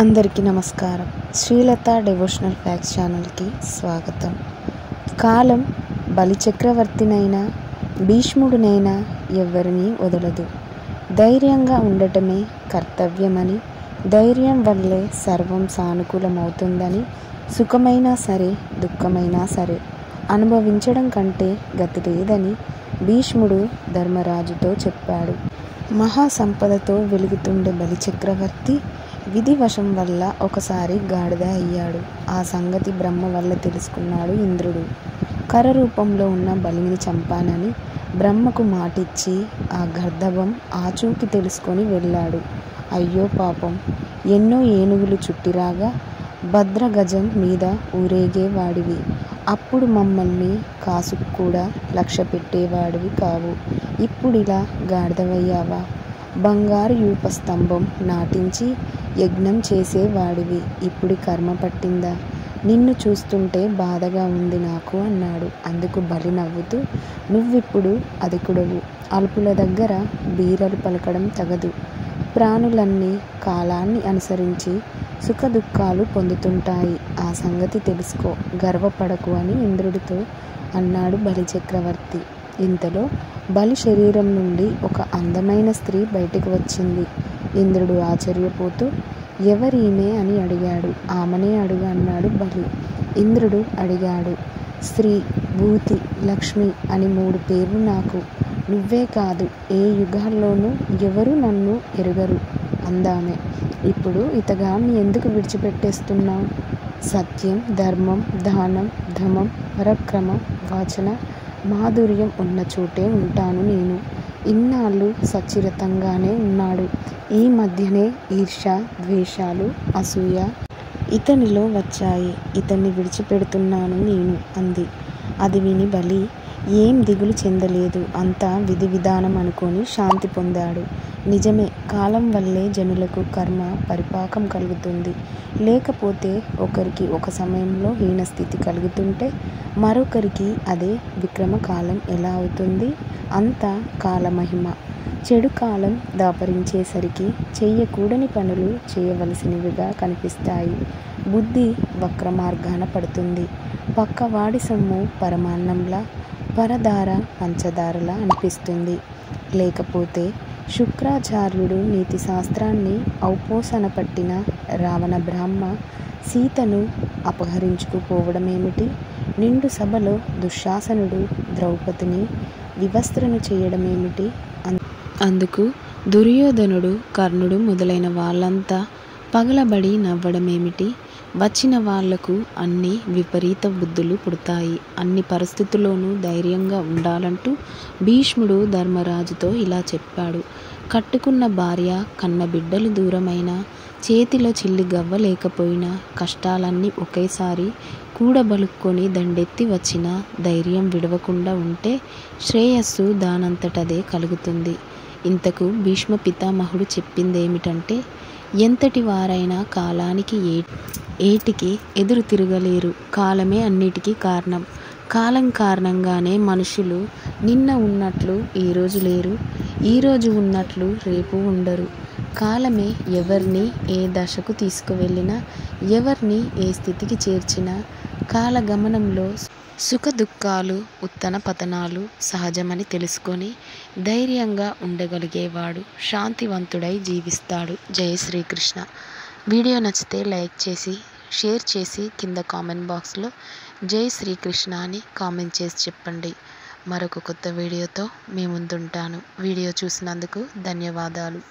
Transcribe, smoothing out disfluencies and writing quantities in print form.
అందరికీ నమస్కారం. Srilatha devotional facts ఛానల్కి స్వాగతం. కాలం బలిచక్రవర్తినైనా భీష్ముడినైనా ఎవరినీ వదలదు. ధైర్యంగా ఉండటమే కర్తవ్యమని, ధైర్యం వల్లే సర్వం సానుకూలమవుతుందని, సుఖమైనా సరే దుఃఖమైనా సరే అనుభవించడం కంటే గతి లేదని భీష్ముడు ధర్మరాజుతో చెప్పాడు. మహాసంపదతో వెలుగుతుండే బలిచక్రవర్తి విధివశం వల్ల ఒకసారి గాడిద అయ్యాడు. ఆ సంగతి బ్రహ్మ వల్ల తెలుసుకున్నాడు ఇంద్రుడు. కర రూపంలో ఉన్న బలిని చంపానని బ్రహ్మకు మాటిచ్చి ఆ గర్దభం ఆచూకీ తెలుసుకొని వెళ్ళాడు. అయ్యో పాపం! ఎన్నో ఏనుగులు చుట్టిరాగా భద్రగజం మీద ఊరేగేవాడివి. అప్పుడు మమ్మల్ని కాసుకు కూడా లక్ష్య పెట్టేవాడివి కావు. ఇప్పుడిలా గాడిదవయ్యావా? బంగారు యూపస్తంభం నాటించి యజ్ఞం చేసేవాడివి. ఇప్పుడు కర్మ పట్టిందా? నిన్ను చూస్తుంటే బాధగా ఉంది నాకు అన్నాడు. అందుకు బలి నవ్వుతూ, నువ్విప్పుడు అధికుడవు. అల్పుల దగ్గర బీరలు పలకడం తగదు. ప్రాణులన్నీ కాలాన్ని అనుసరించి సుఖదుఖాలు పొందుతుంటాయి. ఆ సంగతి తెలుసుకో, గర్వపడకు అని ఇంద్రుడితో అన్నాడు బలిచక్రవర్తి. ఇంతలో బలి శరీరం నుండి ఒక అందమైన స్త్రీ బయటకు వచ్చింది. ఇంద్రుడు ఆశ్చర్యపోతూ, ఎవరీమె అని అడిగాడు. ఆమెనే అడుగు అన్నాడు బలి. ఇంద్రుడు అడిగాడు, శ్రీ, భూతి, లక్ష్మి అని 3 పేర్లు నాకు. నువ్వే కాదు, ఏ యుగాల్లోనూ ఎవరూ నన్ను ఎరుగరు అందామె. ఇప్పుడు ఇతగాన్ని ఎందుకు విడిచిపెట్టేస్తున్నావు? సత్యం, ధర్మం, దానం, ధమం, పరక్రమం, వాచన, మాధుర్యం ఉన్న చోటే ఉంటాను నేను. ఇన్నాళ్ళు సచ్చిరతంగానే ఉన్నాడు. ఈ మధ్యనే ఈర్ష్య, ద్వేషాలు, అసూయ ఇతనిలో వచ్చాయి. ఇతన్ని విడిచిపెడుతున్నాను నేను అంది. అది విని బలి ఏం దిగులు చెందలేదు. అంతా విధి విధానం అనుకొని శాంతి పొందాడు. నిజమే, కాలం వల్లే జనులకు కర్మ పరిపాకం కలుగుతుంది. లేకపోతే ఒకరికి ఒక సమయంలో హీనస్థితి కలుగుతుంటే మరొకరికి అదే విక్రమకాలం ఎలా అవుతుంది? అంతా కాలమహిమ. చెడు కాలం దాపరించేసరికి చెయ్యకూడని పనులు చేయవలసినవిగా కనిపిస్తాయి. బుద్ధి వక్రమార్గాన పడుతుంది. పక్కవాడి సొమ్ము పరమాన్నంలా, పరదార పంచదారలా అనిపిస్తుంది. లేకపోతే శుక్రాచార్యుడు నీతి శాస్త్రాన్ని ఔపోసన పట్టిన రావణ బ్రాహ్మ సీతను అపహరించుకుపోవడమేమిటి? నిండు సభలో దుశ్శాసనుడు ద్రౌపదిని వివస్త్రను చేయడమేమిటి? అందుకు దుర్యోధనుడు, కర్ణుడు మొదలైన వాళ్ళంతా పగలబడి నవ్వడమేమిటి? వచ్చిన వాళ్లకు అన్ని విపరీత బుద్ధులు పుడతాయి. అన్ని పరిస్థితుల్లోనూ ధైర్యంగా ఉండాలంటూ భీష్ముడు ధర్మరాజుతో ఇలా చెప్పాడు. కట్టుకున్న భార్య, కన్న బిడ్డలు దూరమైనా, చేతిలో చిల్లి గవ్వ లేకపోయినా, కష్టాలన్నీ ఒకేసారి కూడబలుక్కొని దండెత్తి వచ్చినా ధైర్యం విడవకుండా ఉంటే శ్రేయస్సు దానంతటదే కలుగుతుంది. ఇంతకు భీష్మ పితామహుడు చెప్పిందేమిటంటే, ఎంతటి వారైనా కాలానికి ఏటికి ఎదురు తిరగలేరు. కాలమే అన్నిటికీ కారణం. కాలం కారణంగానే మనుషులు నిన్న ఉన్నట్లు ఈరోజు లేరు, ఈరోజు ఉన్నట్లు రేపు ఉండరు. కాలమే ఎవరిని ఏ దశకు తీసుకువెళ్ళినా, ఎవరిని ఏ స్థితికి చేర్చినా, కాలగమనంలో సుఖదుఖాలు, ఉత్తన పతనాలు సహజమని తెలుసుకొని ధైర్యంగా ఉండగలిగేవాడు శాంతివంతుడై జీవిస్తాడు. జై శ్రీకృష్ణ. వీడియో నచ్చితే లైక్ చేసి, షేర్ చేసి కింద కామెంట్ బాక్స్లో జై శ్రీకృష్ణ అని కామెంట్ చేసి చెప్పండి. మరొక కొత్త వీడియోతో మీ ముందుంటాను. వీడియో చూసినందుకు ధన్యవాదాలు.